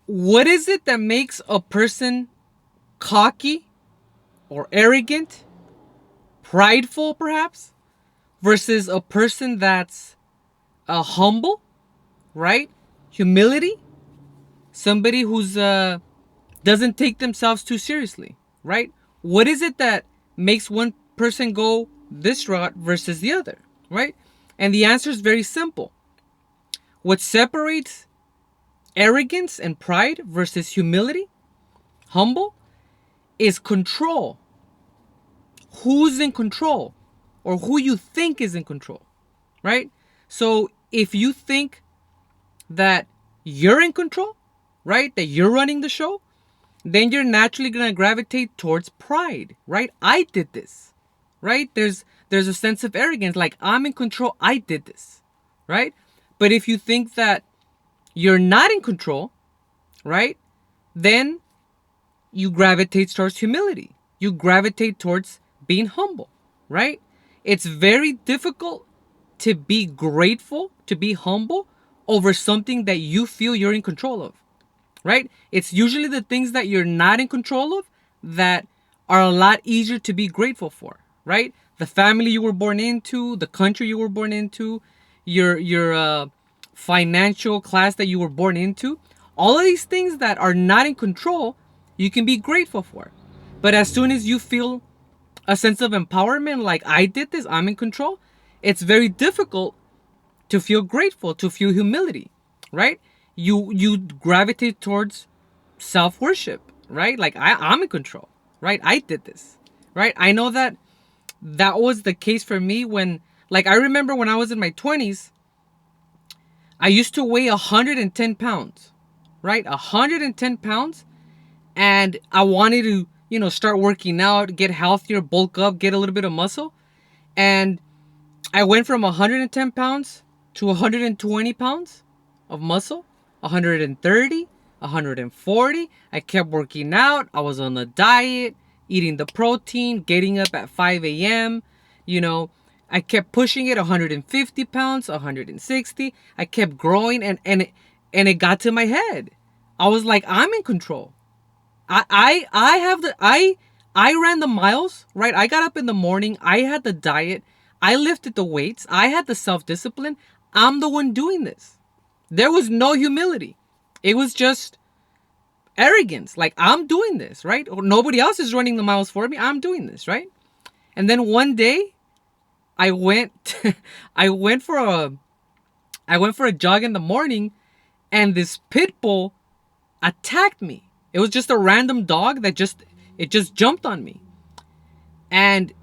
What is it that makes a person cocky or arrogant, prideful perhaps, versus a person that's humble, right? Humility, somebody who's doesn't take themselves too seriously, right? What is it that makes one person go this route versus the other, right? And the answer is very simple. What separates arrogance and pride versus humility, humble, is control. Who's in control or who you think is in control, right? So if you think that you're in control, right, that you're running the show, then you're naturally going to gravitate towards pride, right? I did this, right? There's a sense of arrogance, like I'm in control, I did this, right? But if you think that you're not in control, right, then you gravitate towards humility. You gravitate towards being humble, right? It's very difficult to be grateful, to be humble over something that you feel you're in control of, right? It's usually the things that you're not in control of that are a lot easier to be grateful for, right? The family you were born into, the country you were born into, your financial class that you were born into, all of these things that are not in control, you can be grateful for. But as soon as you feel a sense of empowerment, like I did this, I'm in control, it's very difficult to feel grateful, to feel humility, right? You gravitate towards self-worship, right? Like I'm in control, right? I did this, right? I know that that was the case for me when, like, I remember when I was in my 20s, I used to weigh 110 pounds, right? 110 pounds. And I wanted to, start working out, get healthier, bulk up, get a little bit of muscle. And I went from 110 pounds to 120 pounds of muscle, 130, 140. I kept working out. I was on a diet, eating the protein, getting up at 5 a.m. You know, I kept pushing it 150 pounds, 160. I kept growing and it got to my head. I was like, I'm in control. I have I ran the miles, right? I got up in the morning. I had the diet. I lifted the weights. I had the self-discipline. I'm the one doing this. There was no humility. It was just arrogance. Like I'm doing this, right? Or nobody else is running the miles for me. I'm doing this, right? And then one day I went I went for a jog in the morning and this pit bull attacked me. It was just a random dog that just jumped on me. And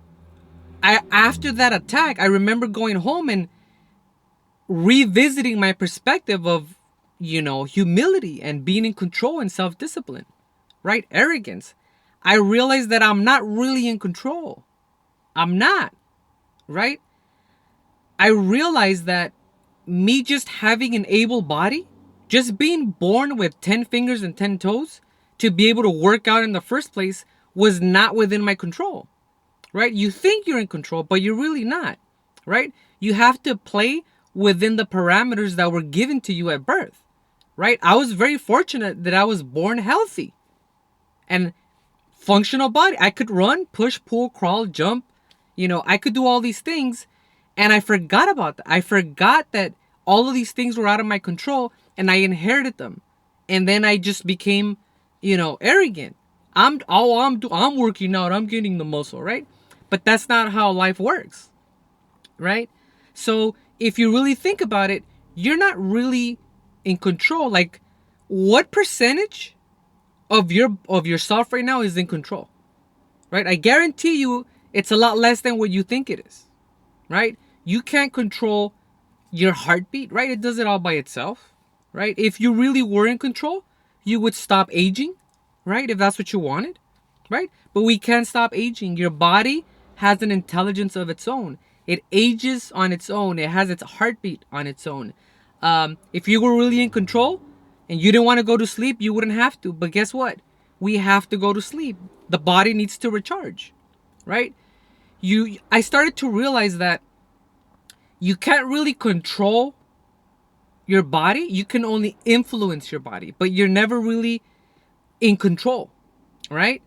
after that attack, I remember going home and revisiting my perspective of, humility and being in control and self-discipline, right? Arrogance. I realized that I'm not really in control. I'm not, right? I realized that me just having an able body, just being born with 10 fingers and 10 toes to be able to work out in the first place was not within my control, right? You think you're in control, but you're really not, right? You have to play within the parameters that were given to you at birth, right? I was very fortunate that I was born healthy and functional body. I could run, push, pull, crawl, jump. I could do all these things. And I forgot about that. I forgot that all of these things were out of my control and I inherited them. And then I just became, arrogant. I'm working out. I'm getting the muscle, right? But that's not how life works, right? So if you really think about it, you're not really in control. Like, what percentage of yourself right now is in control, right? I guarantee you, it's a lot less than what you think it is, right? You can't control your heartbeat, right? It does it all by itself, right? If you really were in control, you would stop aging, right? If that's what you wanted, right? But we can't stop aging. Your body has an intelligence of its own. It ages on its own. It has its heartbeat on its own. If you were really in control and you didn't want to go to sleep, you wouldn't have to. But guess what? We have to go to sleep. The body needs to recharge, right? I started to realize that you can't really control your body, you can only influence your body, but you're never really in control, right?